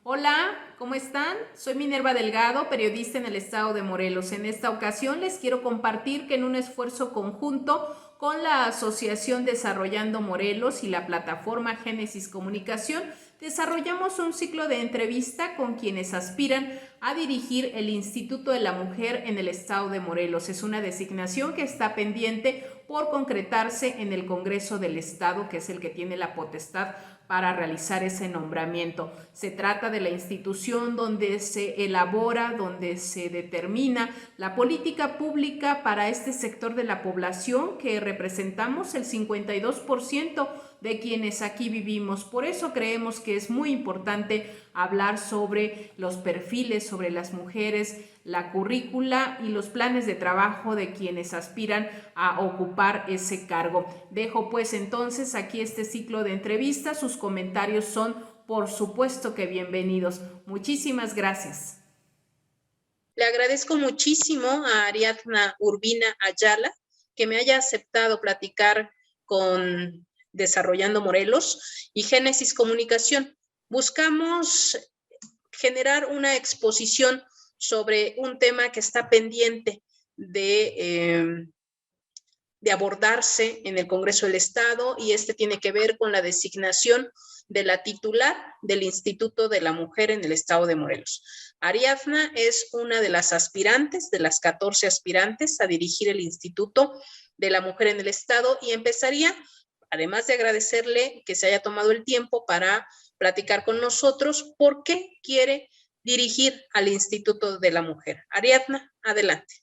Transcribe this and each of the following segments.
Hola, ¿cómo están? Soy Minerva Delgado, periodista en el estado de Morelos. En esta ocasión les quiero compartir que en un esfuerzo conjunto con la Asociación Desarrollando Morelos y la plataforma Génesis Comunicación, desarrollamos un ciclo de entrevista con quienes aspiran a dirigir el Instituto de la Mujer en el estado de Morelos. Es una designación que está pendiente por concretarse en el Congreso del Estado, que es el que tiene la potestad para realizar ese nombramiento. Se trata de la institución donde se elabora, donde se determina la política pública para este sector de la población que representamos el 52% de quienes aquí vivimos. Por eso creemos que es muy importante hablar sobre los perfiles, sobre las mujeres, la currícula y los planes de trabajo de quienes aspiran a ocupar ese cargo. Dejo pues entonces aquí este ciclo de entrevistas. Sus comentarios son, por supuesto, que bienvenidos. Muchísimas gracias. Le agradezco muchísimo a Ariadna Urbina Ayala que me haya aceptado platicar con Desarrollando Morelos y Génesis Comunicación. Buscamos generar una exposición sobre un tema que está pendiente de abordarse en el Congreso del Estado, y este tiene que ver con la designación de la titular del Instituto de la Mujer en el Estado de Morelos. Ariadna es una de las aspirantes, de las 14 aspirantes a dirigir el Instituto de la Mujer en el Estado, y empezaría, además de agradecerle que se haya tomado el tiempo para platicar con nosotros, por qué quiere dirigir al Instituto de la Mujer. Ariadna, adelante.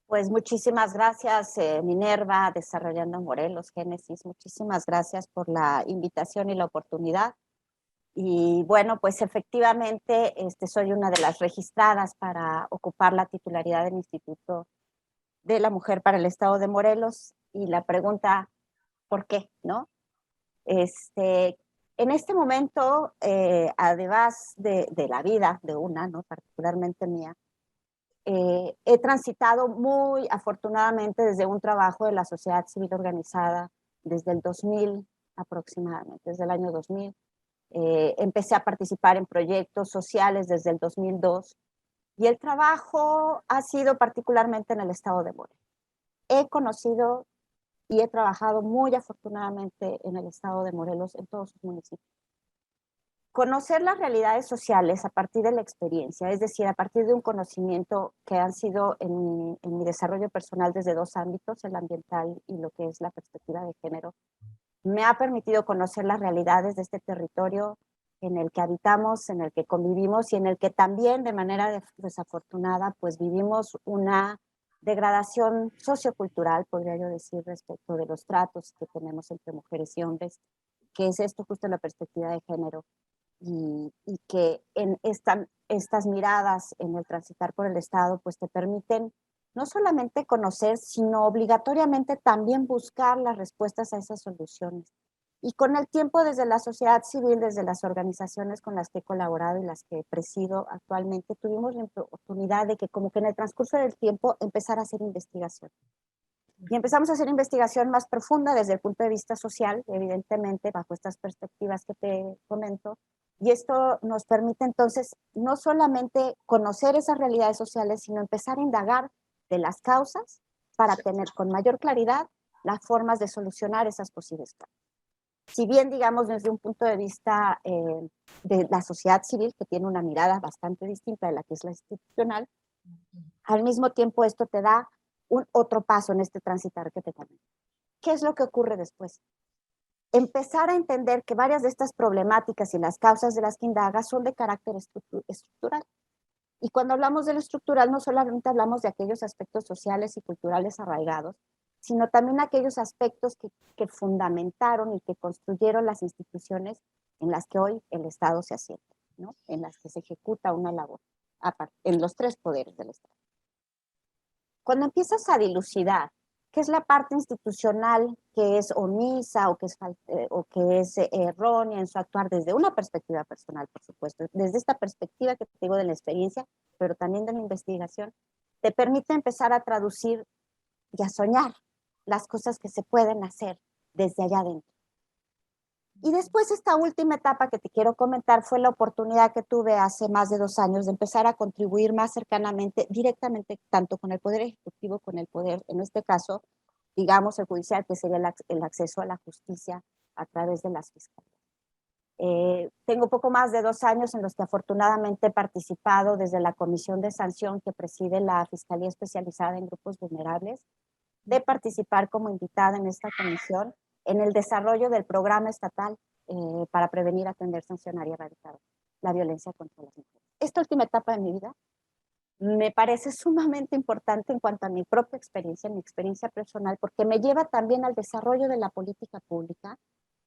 Pues muchísimas gracias, Minerva, Desarrollando Morelos, Génesis. Muchísimas gracias por la invitación y la oportunidad. Y bueno, pues efectivamente soy una de las registradas para ocupar la titularidad del Instituto de la Mujer para el Estado de Morelos. Y la pregunta, ¿por qué? ¿No? En este momento, además de la vida de una, ¿no? Particularmente mía, he transitado muy afortunadamente desde un trabajo de la sociedad civil organizada desde el 2000 aproximadamente, desde el año 2000. Empecé a participar en proyectos sociales desde el 2002 y el trabajo ha sido particularmente en el estado de Morelos. He conocido y he trabajado muy afortunadamente en el estado de Morelos, en todos sus municipios. Conocer las realidades sociales a partir de la experiencia, es decir, a partir de un conocimiento que han sido en mi desarrollo personal desde dos ámbitos, el ambiental y lo que es la perspectiva de género, me ha permitido conocer las realidades de este territorio en el que habitamos, en el que convivimos y en el que también de manera desafortunada pues vivimos una degradación sociocultural, podría yo decir, respecto de los tratos que tenemos entre mujeres y hombres, que es esto justo la perspectiva de género. Y que en estas miradas en el transitar por el Estado pues te permiten no solamente conocer, sino obligatoriamente también buscar las respuestas a esas soluciones. Y con el tiempo desde la sociedad civil, desde las organizaciones con las que he colaborado y las que presido actualmente, tuvimos la oportunidad de que como que en el transcurso del tiempo empezar a hacer investigación. Y empezamos a hacer investigación más profunda desde el punto de vista social, evidentemente, bajo estas perspectivas que te comento. Y esto nos permite entonces no solamente conocer esas realidades sociales, sino empezar a indagar de las causas para tener con mayor claridad las formas de solucionar esas posibles causas. Si bien, digamos, desde un punto de vista de la sociedad civil, que tiene una mirada bastante distinta de la que es la institucional, al mismo tiempo esto te da un otro paso en este transitar que te comento. ¿Qué es lo que ocurre después? Empezar a entender que varias de estas problemáticas y las causas de las que indagas son de carácter estructural. Y cuando hablamos de lo estructural, no solamente hablamos de aquellos aspectos sociales y culturales arraigados, sino también aquellos aspectos que fundamentaron y que construyeron las instituciones en las que hoy el Estado se asienta, ¿no? En las que se ejecuta una labor, en los tres poderes del Estado. Cuando empiezas a dilucidar qué es la parte institucional que es omisa o que es errónea en su actuar desde una perspectiva personal, por supuesto, desde esta perspectiva que te digo de la experiencia, pero también de la investigación, te permite empezar a traducir y a soñar las cosas que se pueden hacer desde allá adentro. Y después esta última etapa que te quiero comentar fue la oportunidad que tuve hace más de 2 años de empezar a contribuir más cercanamente, directamente, tanto con el Poder Ejecutivo, con el Poder, en este caso, digamos, el judicial, que sería el acceso a la justicia a través de las fiscalías. Tengo poco más de 2 años en los que afortunadamente he participado desde la comisión de sanción que preside la Fiscalía Especializada en Grupos Vulnerables, de participar como invitada en esta comisión en el desarrollo del programa estatal para prevenir, atender, sancionar y erradicar la violencia contra las mujeres. Esta última etapa de mi vida me parece sumamente importante en cuanto a mi propia experiencia, mi experiencia personal, porque me lleva también al desarrollo de la política pública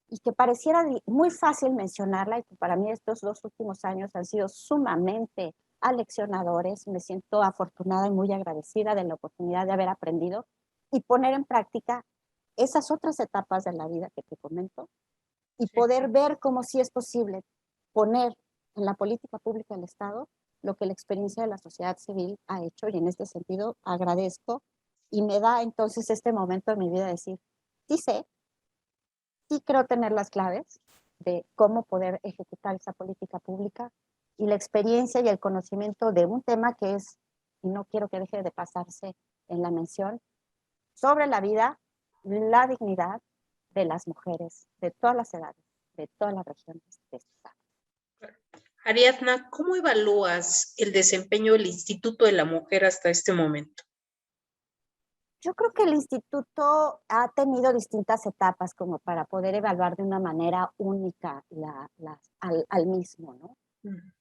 y que pareciera muy fácil mencionarla, y que para mí estos 2 últimos años han sido sumamente aleccionadores. Me siento afortunada y muy agradecida de la oportunidad de haber aprendido y poner en práctica esas otras etapas de la vida que te comento y poder ver cómo sí es posible poner en la política pública del Estado lo que la experiencia de la sociedad civil ha hecho, y en este sentido agradezco y me da entonces este momento de mi vida de decir, sí sé, sí creo tener las claves de cómo poder ejecutar esa política pública y la experiencia y el conocimiento de un tema que es, y no quiero que deje de pasarse en la mención, sobre la vida, la dignidad de las mujeres de todas las edades, de todas las regiones de este estado. Ariadna, ¿cómo evalúas el desempeño del Instituto de la Mujer hasta este momento? Yo creo que el instituto ha tenido distintas etapas como para poder evaluar de una manera única al mismo, ¿no?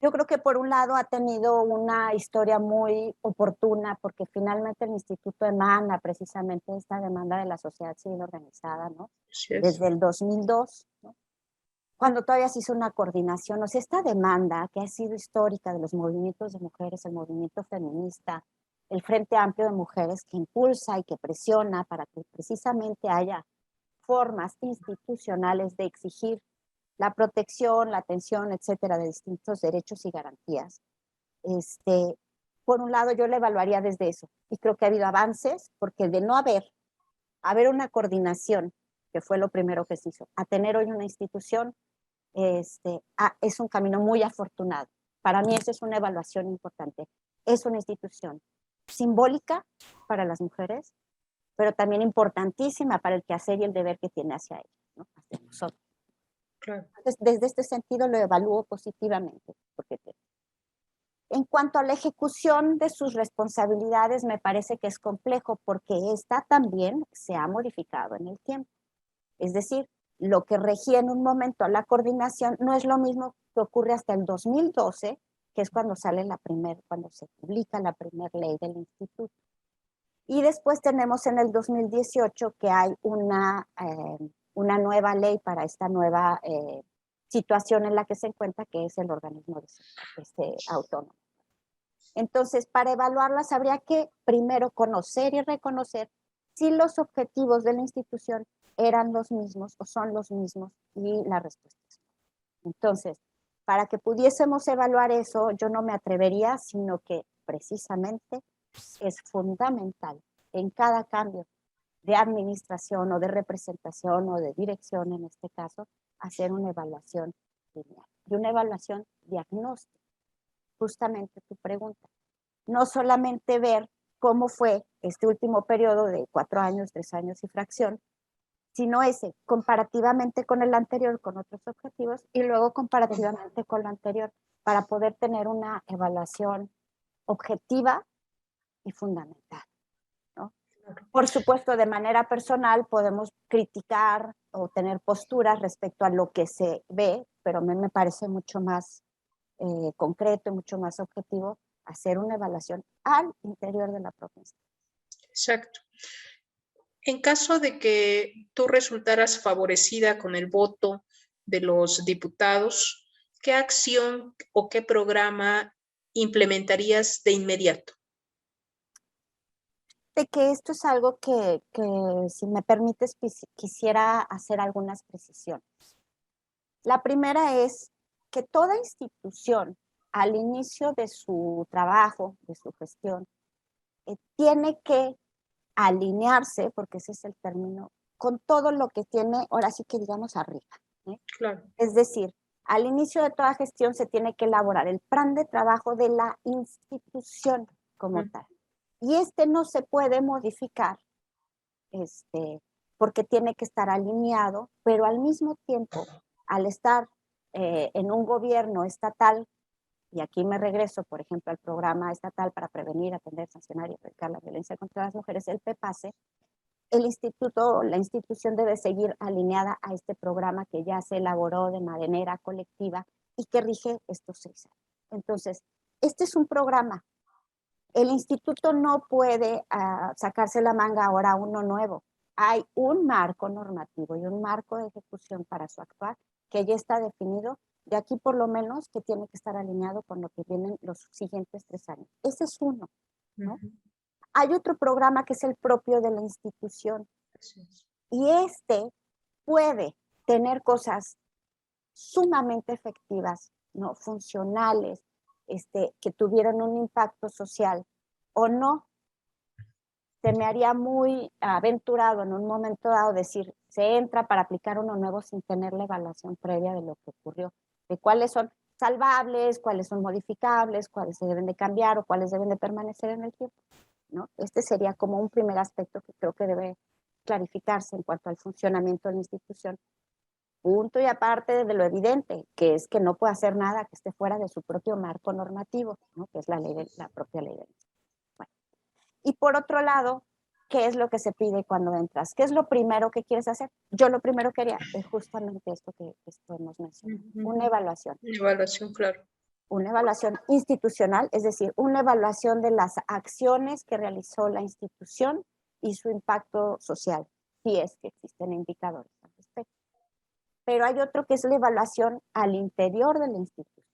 Yo creo que por un lado ha tenido una historia muy oportuna porque finalmente el instituto emana precisamente esta demanda de la sociedad civil organizada, ¿no? Desde el 2002, ¿no? Cuando todavía se hizo una coordinación, o sea, esta demanda que ha sido histórica de los movimientos de mujeres, el movimiento feminista, el Frente Amplio de Mujeres que impulsa y que presiona para que precisamente haya formas institucionales de exigir la protección, la atención, etcétera, de distintos derechos y garantías. Por un lado, yo la evaluaría desde eso, y creo que ha habido avances, porque de no haber una coordinación, que fue lo primero que se hizo, a tener hoy una institución, es un camino muy afortunado. Para mí esa es una evaluación importante. Es una institución simbólica para las mujeres, pero también importantísima para el quehacer y el deber que tiene hacia ellas, ¿no? Hacia nosotros. Claro. Entonces, desde este sentido lo evalúo positivamente. En cuanto a la ejecución de sus responsabilidades, me parece que es complejo porque esta también se ha modificado en el tiempo. Es decir, lo que regía en un momento a la coordinación no es lo mismo que ocurre hasta el 2012, que es cuando cuando se publica la primera ley del instituto. Y después tenemos en el 2018 que hay una nueva ley para esta nueva situación en la que se encuentra, que es el organismo autónomo. Entonces, para evaluarlas habría que primero conocer y reconocer si los objetivos de la institución eran los mismos o son los mismos, y la respuesta es no. Entonces, para que pudiésemos evaluar eso, yo no me atrevería, sino que precisamente es fundamental en cada cambio de administración o de representación o de dirección, en este caso, hacer una evaluación lineal y una evaluación diagnóstica. Justamente tu pregunta. No solamente ver cómo fue este último periodo de 4 años, 3 años y fracción, sino ese comparativamente con el anterior, con otros objetivos, y luego comparativamente con lo anterior, para poder tener una evaluación objetiva y fundamental, ¿no? Por supuesto, de manera personal podemos criticar o tener posturas respecto a lo que se ve, pero a mí me parece mucho más concreto y mucho más objetivo hacer una evaluación al interior de la provincia. Exacto. En caso de que tú resultaras favorecida con el voto de los diputados, ¿qué acción o qué programa implementarías de inmediato? De que esto es algo que si me permites, quisiera hacer algunas precisiones. La primera es que toda institución, al inicio de su trabajo, de su gestión, tiene que alinearse, porque ese es el término, con todo lo que tiene, ahora sí que digamos, arriba, Claro. Es decir, al inicio de toda gestión se tiene que elaborar el plan de trabajo de la institución como tal. Y no se puede modificar porque tiene que estar alineado, pero al mismo tiempo, al estar en un gobierno estatal, y aquí me regreso, por ejemplo, al programa estatal para prevenir, atender, sancionar y erradicar la violencia contra las mujeres, el PEPASE, el instituto, la institución debe seguir alineada a este programa que ya se elaboró de manera colectiva y que rige estos 6 años. Entonces, este es un programa. El instituto no puede sacarse la manga ahora uno nuevo. Hay un marco normativo y un marco de ejecución para su actuar que ya está definido, de aquí por lo menos que tiene que estar alineado con lo que vienen los siguientes 3 años. Ese es uno, ¿no? Hay otro programa que es el propio de la institución y puede tener cosas sumamente efectivas, ¿no? Funcionales, que tuvieran un impacto social o no. Se me haría muy aventurado en un momento dado decir, se entra para aplicar uno nuevo sin tener la evaluación previa de lo que ocurrió, de cuáles son salvables, cuáles son modificables, cuáles se deben de cambiar o cuáles deben de permanecer en el tiempo, ¿no? Sería como un primer aspecto que creo que debe clarificarse en cuanto al funcionamiento de la institución. Punto y aparte de lo evidente, que es que no puede hacer nada que esté fuera de su propio marco normativo, ¿no? Que es la propia ley de bueno. Y por otro lado, ¿qué es lo que se pide cuando entras? ¿Qué es lo primero que quieres hacer? Yo lo primero que haría es justamente esto que hemos mencionado, una evaluación. Una evaluación, claro. Una evaluación institucional, es decir, una evaluación de las acciones que realizó la institución y su impacto social, si es que existen indicadores al respecto. Pero hay otro que es la evaluación al interior de la institución.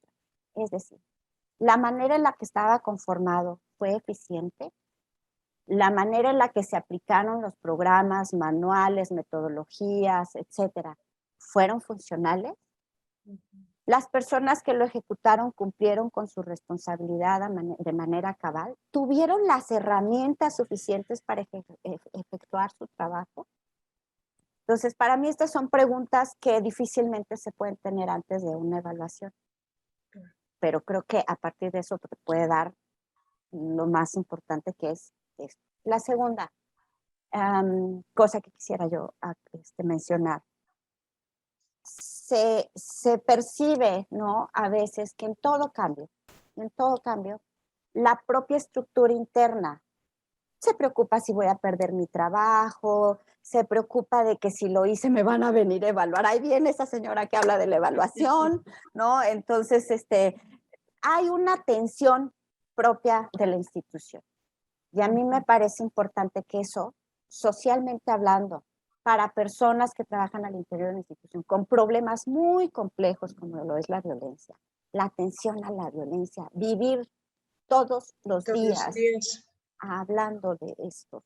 Es decir, la manera en la que estaba conformado fue eficiente, la manera en la que se aplicaron los programas, manuales, metodologías, etcétera, fueron funcionales. Las personas que lo ejecutaron cumplieron con su responsabilidad de manera cabal, tuvieron las herramientas suficientes para efectuar su trabajo. Entonces, para mí estas son preguntas que difícilmente se pueden tener antes de una evaluación. Pero creo que a partir de eso te puede dar lo más importante que es esto. La segunda cosa que quisiera yo mencionar. Se percibe, ¿no? A veces que en todo cambio, la propia estructura interna se preocupa si voy a perder mi trabajo, se preocupa de que si lo hice me van a venir a evaluar. Ahí viene esa señora que habla de la evaluación, ¿no? Entonces, hay una tensión propia de la institución. Y a mí me parece importante que eso, socialmente hablando, para personas que trabajan al interior de la institución con problemas muy complejos como lo es la violencia, la atención a la violencia, vivir todos los días hablando de esto.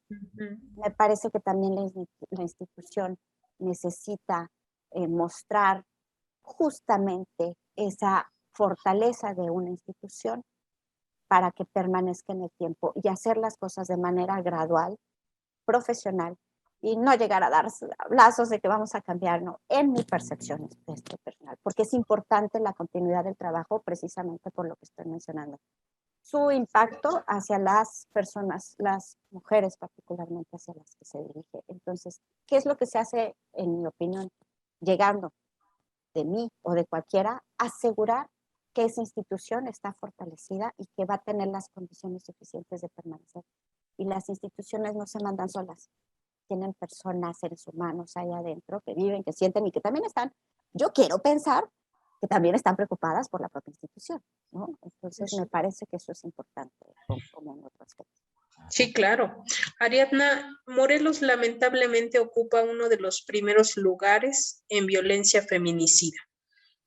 Me parece que también la institución necesita mostrar justamente esa fortaleza de una institución para que permanezca en el tiempo y hacer las cosas de manera gradual, profesional, y no llegar a dar lazos de que vamos a cambiar, no, en mi percepción personal, porque es importante la continuidad del trabajo precisamente por lo que estoy mencionando. Su impacto hacia las personas, las mujeres particularmente hacia las que se dirige. Entonces, ¿qué es lo que se hace, en mi opinión, llegando de mí o de cualquiera? Asegurar que esa institución está fortalecida y que va a tener las condiciones suficientes de permanecer. Y las instituciones no se mandan solas. Tienen personas, seres humanos ahí adentro que viven, que sienten y que también están, yo quiero pensar, que también están preocupadas por la propia institución, ¿no? Entonces me parece que eso es importante como en otro aspecto. Sí, claro. Ariadna, Morelos lamentablemente ocupa uno de los primeros lugares en violencia feminicida.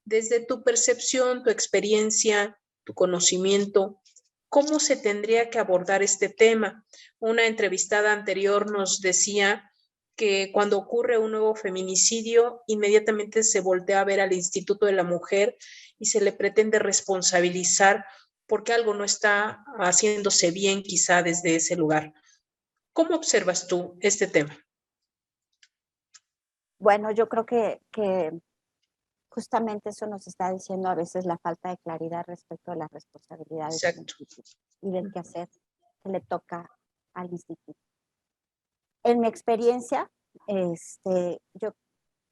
Desde tu percepción, tu experiencia, tu conocimiento, ¿cómo se tendría que abordar este tema? Una entrevistada anterior nos decía que cuando ocurre un nuevo feminicidio, inmediatamente se voltea a ver al Instituto de la Mujer y se le pretende responsabilizar porque algo no está haciéndose bien quizá desde ese lugar. ¿Cómo observas tú este tema? Bueno, yo creo que justamente eso nos está diciendo a veces la falta de claridad respecto a las responsabilidades del Exacto. instituto y del quehacer que le toca al instituto. En mi experiencia, yo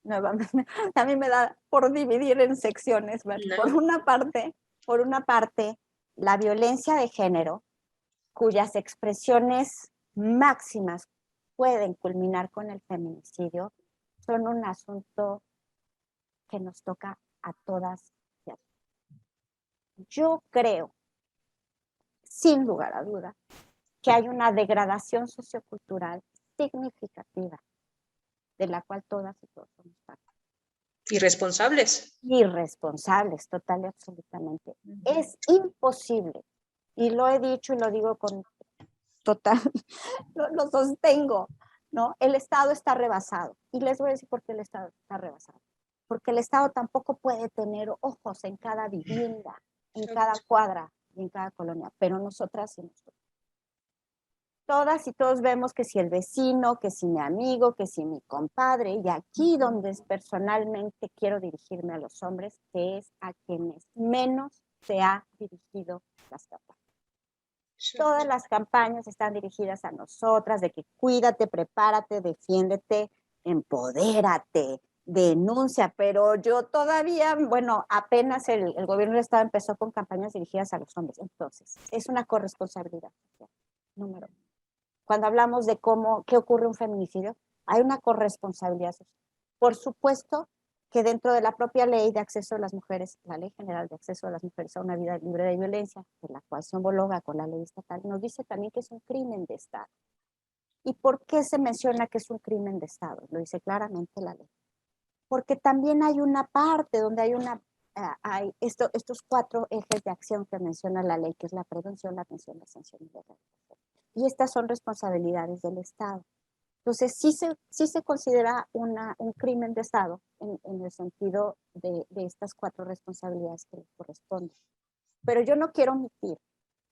nuevamente, a mí me da por dividir en secciones, ¿verdad? No. Por una parte, la violencia de género, cuyas expresiones máximas pueden culminar con el feminicidio, son un asunto que nos toca a todas y a todos. Yo creo, sin lugar a duda, que hay una degradación sociocultural significativa de la cual todas y todos somos parte. Irresponsables. Irresponsables, total y absolutamente. Es imposible, y lo he dicho y lo digo con total, lo sostengo, ¿no? El Estado está rebasado. Y les voy a decir por qué el Estado está rebasado. Porque el Estado tampoco puede tener ojos en cada vivienda, en cada cuadra y en cada colonia, pero nosotras y nosotros. Todas y todos vemos que si el vecino, que si mi amigo, que si mi compadre, y aquí donde personalmente quiero dirigirme a los hombres, que es a quienes menos se ha dirigido las campañas. Todas las campañas están dirigidas a nosotras, de que cuídate, prepárate, defiéndete, empodérate, denuncia, pero yo todavía, bueno, apenas el gobierno del Estado empezó con campañas dirigidas a los hombres, entonces es una corresponsabilidad social, número uno. Cuando hablamos de qué ocurre un feminicidio, hay una corresponsabilidad social. Por supuesto que dentro de la propia ley de acceso de las mujeres, la Ley General de Acceso de las Mujeres a una vida libre de violencia, de la cual se homologa con la ley estatal, nos dice también que es un crimen de Estado. ¿Y por qué se menciona que es un crimen de Estado? Lo dice claramente la ley. Porque también hay una parte donde hay estos 4 ejes de acción que menciona la ley, que es la prevención, la atención, la sanción y la rehabilitación. Y estas son responsabilidades del Estado. Entonces, sí se considera un crimen de Estado en el sentido de estas 4 responsabilidades que le corresponden. Pero yo no quiero omitir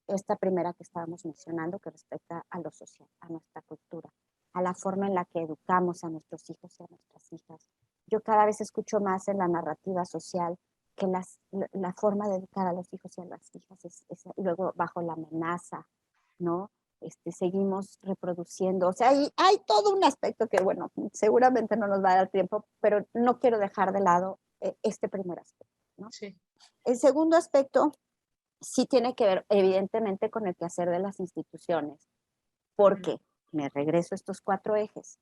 esta primera que estábamos mencionando, que respecta a lo social, a nuestra cultura, a la forma en la que educamos a nuestros hijos y a nuestras hijas. Yo cada vez escucho más en la narrativa social que la forma de educar a los hijos y a las hijas es luego bajo la amenaza, ¿no? Seguimos reproduciendo, o sea, hay todo un aspecto que, bueno, seguramente no nos va a dar tiempo, pero no quiero dejar de lado este primer aspecto, ¿no? Sí. El segundo aspecto sí tiene que ver, evidentemente, con el quehacer de las instituciones, porque me regreso a estos 4 ejes,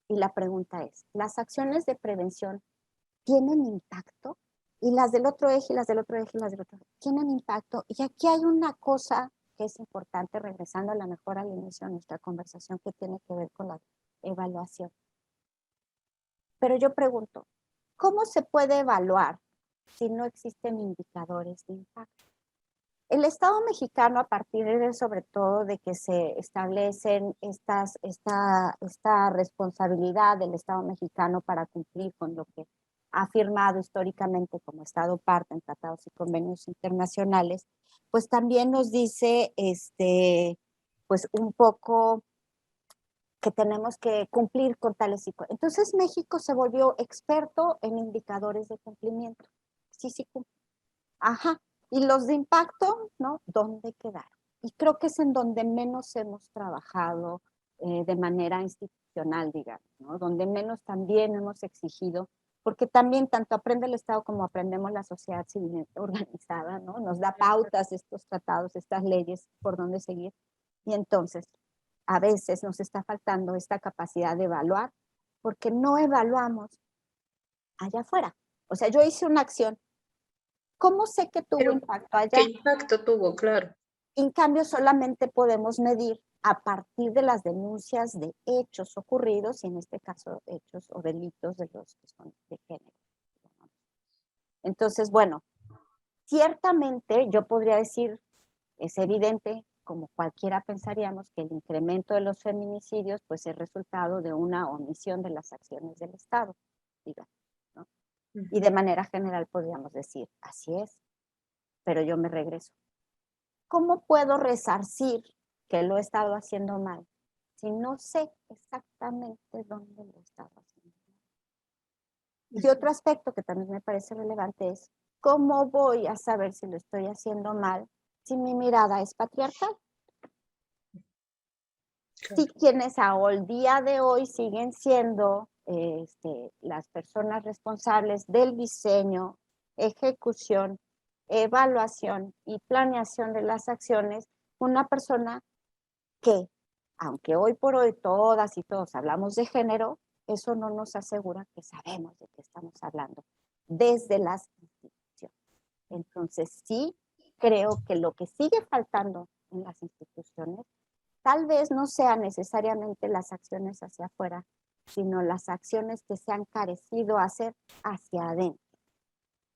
y la pregunta es, ¿las acciones de prevención tienen impacto? Y las del otro eje, y las del otro eje, y las del otro eje, ¿tienen impacto? Y aquí hay una cosa que es importante, regresando a la mejor al inicio de nuestra conversación, que tiene que ver con la evaluación. Pero yo pregunto, ¿cómo se puede evaluar si no existen indicadores de impacto? El Estado mexicano, a partir de, sobre todo, de que se establecen esta responsabilidad del Estado mexicano para cumplir con lo que ha firmado históricamente como Estado parte en tratados y convenios internacionales, pues también nos dice, pues un poco que tenemos que cumplir con tales y cuales. Entonces México se volvió experto en indicadores de cumplimiento. Sí, cumple. Ajá. Y los de impacto, ¿no? ¿Dónde quedaron? Y creo que es en donde menos hemos trabajado de manera institucional, digamos, ¿no? Donde menos también hemos exigido, porque también tanto aprende el Estado como aprendemos la sociedad civil organizada, ¿no? Nos da pautas estos tratados, estas leyes, por dónde seguir. Y entonces, a veces nos está faltando esta capacidad de evaluar, porque no evaluamos allá afuera. O sea, yo hice una acción. ¿Cómo sé que tuvo impacto allá? ¿Qué impacto tuvo? Claro. En cambio, solamente podemos medir a partir de las denuncias de hechos ocurridos, y en este caso hechos o delitos de los que son de género. Entonces, bueno, ciertamente yo podría decir, es evidente, como cualquiera pensaríamos, que el incremento de los feminicidios pues es resultado de una omisión de las acciones del Estado, digamos, ¿no? Y de manera general podríamos decir, así es, pero yo me regreso. ¿Cómo puedo resarcir que lo he estado haciendo mal si no sé exactamente dónde lo he estado haciendo mal? Y otro aspecto que también me parece relevante es cómo voy a saber si lo estoy haciendo mal si mi mirada es patriarcal. Sí, quienes al día de hoy siguen siendo las personas responsables del diseño, ejecución, evaluación y planeación de las acciones, una persona que, aunque hoy por hoy todas y todos hablamos de género, eso no nos asegura que sabemos de qué estamos hablando desde las instituciones. Entonces, sí, creo que lo que sigue faltando en las instituciones tal vez no sean necesariamente las acciones hacia afuera, sino las acciones que se han carecido hacer hacia adentro.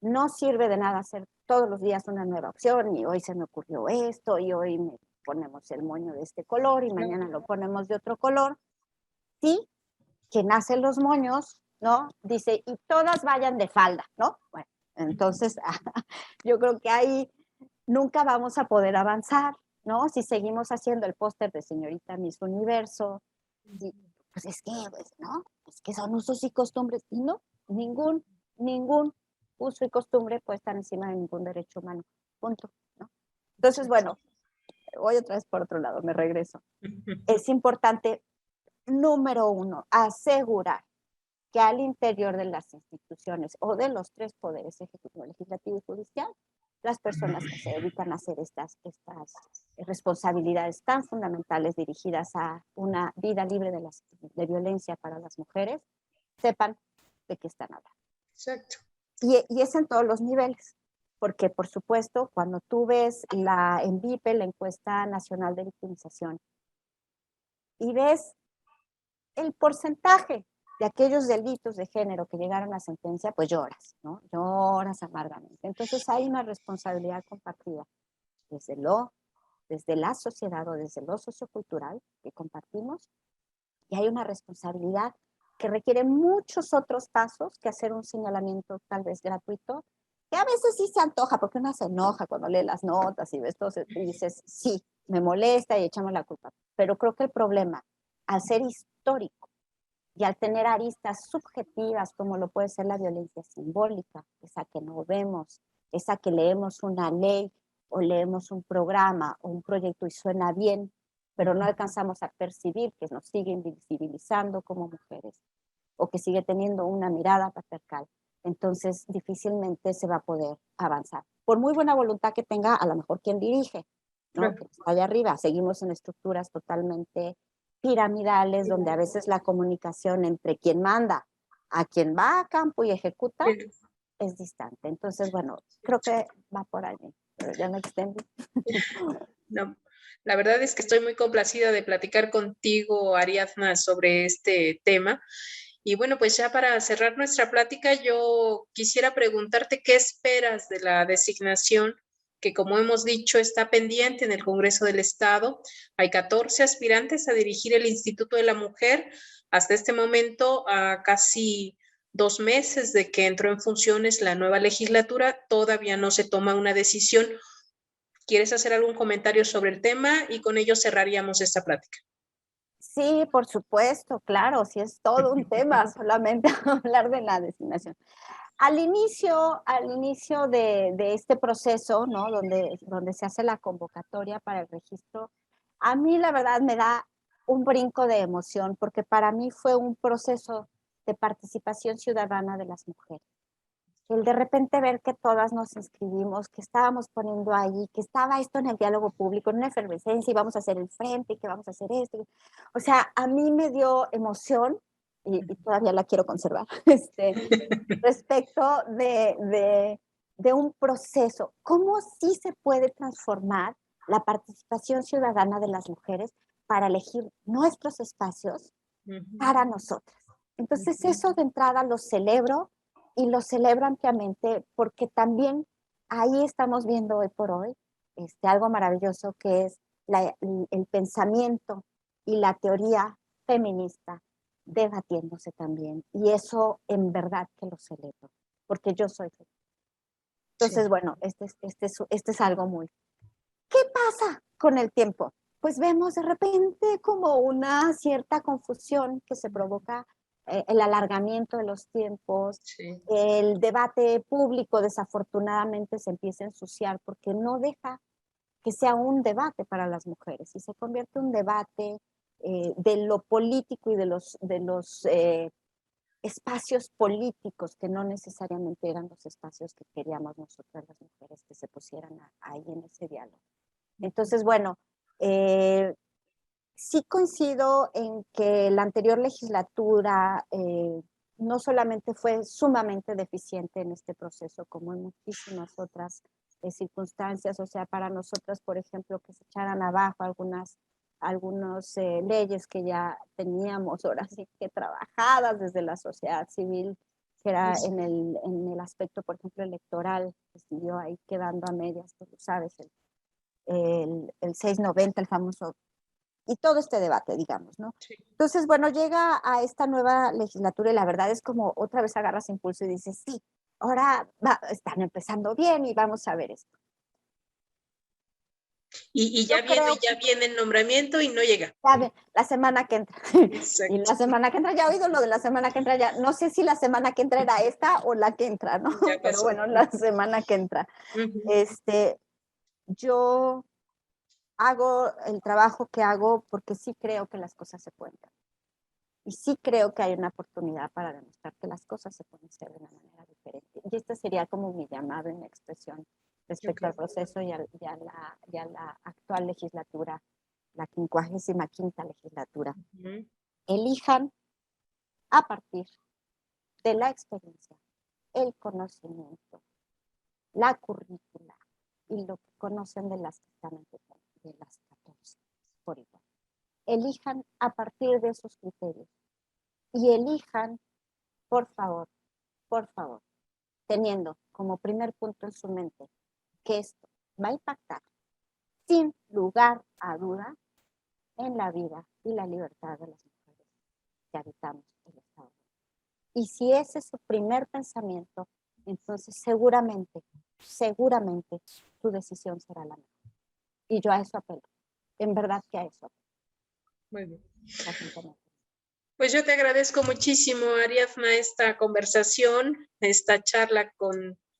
No sirve de nada hacer todos los días una nueva opción y hoy se me ocurrió esto y hoy me ponemos el moño de este color y mañana lo ponemos de otro color. Sí, quien hace los moños, ¿no? Dice, y todas vayan de falda, ¿no? Bueno, entonces yo creo que ahí nunca vamos a poder avanzar, ¿no? Si seguimos haciendo el póster de señorita Miss Universo, pues es que, pues, ¿no? Es que son usos y costumbres, y no, ningún uso y costumbre puede estar encima de ningún derecho humano, punto, ¿no? Entonces, bueno, voy otra vez por otro lado, me regreso. Es importante, número uno, asegurar que al interior de las instituciones o de los tres poderes, ejecutivo, legislativo y judicial, las personas que se dedican a hacer estas responsabilidades tan fundamentales dirigidas a una vida libre de violencia para las mujeres, sepan de qué están hablando. Exacto. Y es en todos los niveles, porque por supuesto, cuando tú ves en VIPE, la encuesta nacional de victimización, y ves el porcentaje de aquellos delitos de género que llegaron a sentencia, pues lloras, ¿no? Lloras amargamente. Entonces hay una responsabilidad compartida desde la sociedad o desde lo sociocultural que compartimos, y hay una responsabilidad que requiere muchos otros pasos que hacer un señalamiento tal vez gratuito, que a veces sí se antoja, porque uno se enoja cuando lee las notas y ves todo, y dices, sí, me molesta y echamos la culpa. Pero creo que el problema, al ser histórico, y al tener aristas subjetivas, como lo puede ser la violencia simbólica, esa que no vemos, esa que leemos una ley o leemos un programa o un proyecto y suena bien, pero no alcanzamos a percibir que nos sigue invisibilizando como mujeres o que sigue teniendo una mirada patriarcal. Entonces, difícilmente se va a poder avanzar. Por muy buena voluntad que tenga, a lo mejor quien dirige, ¿no? Que está allá arriba. Seguimos en estructuras totalmente piramidales, donde a veces la comunicación entre quien manda a quien va a campo y ejecuta es distante. Entonces, bueno, creo que va por ahí, pero ya me extendí. No, la verdad es que estoy muy complacida de platicar contigo, Ariadna, sobre este tema. Y bueno, pues ya para cerrar nuestra plática, yo quisiera preguntarte qué esperas de la designación que, como hemos dicho, está pendiente en el Congreso del Estado. Hay 14 aspirantes a dirigir el Instituto de la Mujer. Hasta este momento, a casi 2 meses de que entró en funciones la nueva legislatura, todavía no se toma una decisión. ¿Quieres hacer algún comentario sobre el tema? Y con ello cerraríamos esta plática. Sí, por supuesto, claro, sí es todo un tema solamente hablar de la designación. Al inicio de este proceso, ¿no? Donde se hace la convocatoria para el registro, a mí la verdad me da un brinco de emoción, porque para mí fue un proceso de participación ciudadana de las mujeres. El de repente ver que todas nos inscribimos, que estábamos poniendo ahí, que estaba esto en el diálogo público, en una efervescencia, y vamos a hacer el frente, y que vamos a hacer esto. O sea, a mí me dio emoción, y todavía la quiero conservar, respecto de un proceso. ¿Cómo sí se puede transformar la participación ciudadana de las mujeres para elegir nuestros espacios para nosotras? Entonces, eso de entrada lo celebro y lo celebro ampliamente porque también ahí estamos viendo hoy por hoy algo maravilloso que es el pensamiento y la teoría feminista debatiéndose también. Y eso en verdad que lo celebro, porque yo soy feminista. Entonces, bueno, este es algo muy... ¿Qué pasa con el tiempo? Pues vemos de repente como una cierta confusión que se provoca el alargamiento de los tiempos, Sí. el debate público desafortunadamente se empieza a ensuciar porque no deja que sea un debate para las mujeres y se convierte en un debate de lo político y de los espacios políticos que no necesariamente eran los espacios que queríamos nosotras las mujeres que se pusieran ahí en ese diálogo. Entonces, bueno, sí coincido en que la anterior legislatura no solamente fue sumamente deficiente en este proceso, como en muchísimas otras circunstancias, o sea, para nosotras, por ejemplo, que se echaran abajo algunas leyes que ya teníamos ahora sí que trabajadas desde la sociedad civil, que era en el aspecto, por ejemplo, electoral, que siguió ahí quedando a medias, tú sabes, el 690, el famoso, y todo este debate, digamos, ¿no? Sí. Entonces, bueno, llega a esta nueva legislatura y la verdad es como otra vez agarras impulso y dices, sí, ahora están empezando bien y vamos a ver esto. Y Yo creo ya viene el nombramiento y no llega. la semana que entra. Exacto. Y la semana que entra, ya he oído lo de la semana que entra, ya no sé si la semana que entra era esta o la que entra, ¿no? Pero bueno, la semana que entra. Yo hago el trabajo que hago porque sí creo que las cosas se pueden hacer. Y sí creo que hay una oportunidad para demostrar que las cosas se pueden hacer de una manera diferente. Y este sería como mi llamado y mi expresión respecto al proceso y a la actual legislatura, la 55ª legislatura. Elijan a partir de la experiencia, el conocimiento, la currícula y lo que conocen de las que están de las 14 por igual. Elijan a partir de esos criterios y elijan, por favor, teniendo como primer punto en su mente que esto va a impactar sin lugar a duda en la vida y la libertad de las mujeres que habitamos el Estado. Y si ese es su primer pensamiento, entonces seguramente tu decisión será la mejor. Y yo a eso apelo. En verdad que a eso apelo. Muy bien. Pues yo te agradezco muchísimo, Ariadna, esta conversación, esta charla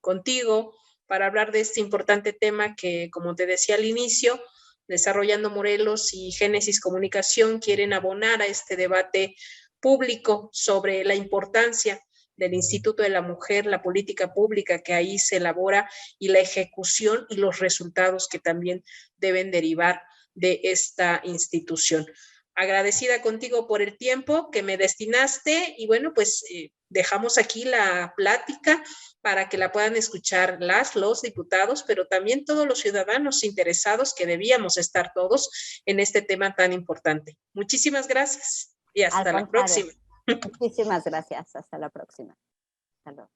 contigo para hablar de este importante tema que, como te decía al inicio, Desarrollando Morelos y Génesis Comunicación quieren abonar a este debate público sobre la importancia del Instituto de la Mujer, la política pública que ahí se elabora y la ejecución y los resultados que también deben derivar de esta institución. Agradecida contigo por el tiempo que me destinaste y bueno, pues dejamos aquí la plática para que la puedan escuchar los diputados, pero también todos los ciudadanos interesados que debíamos estar todos en este tema tan importante. Muchísimas gracias y hasta la próxima. Muchísimas gracias. Hasta la próxima. Hasta luego.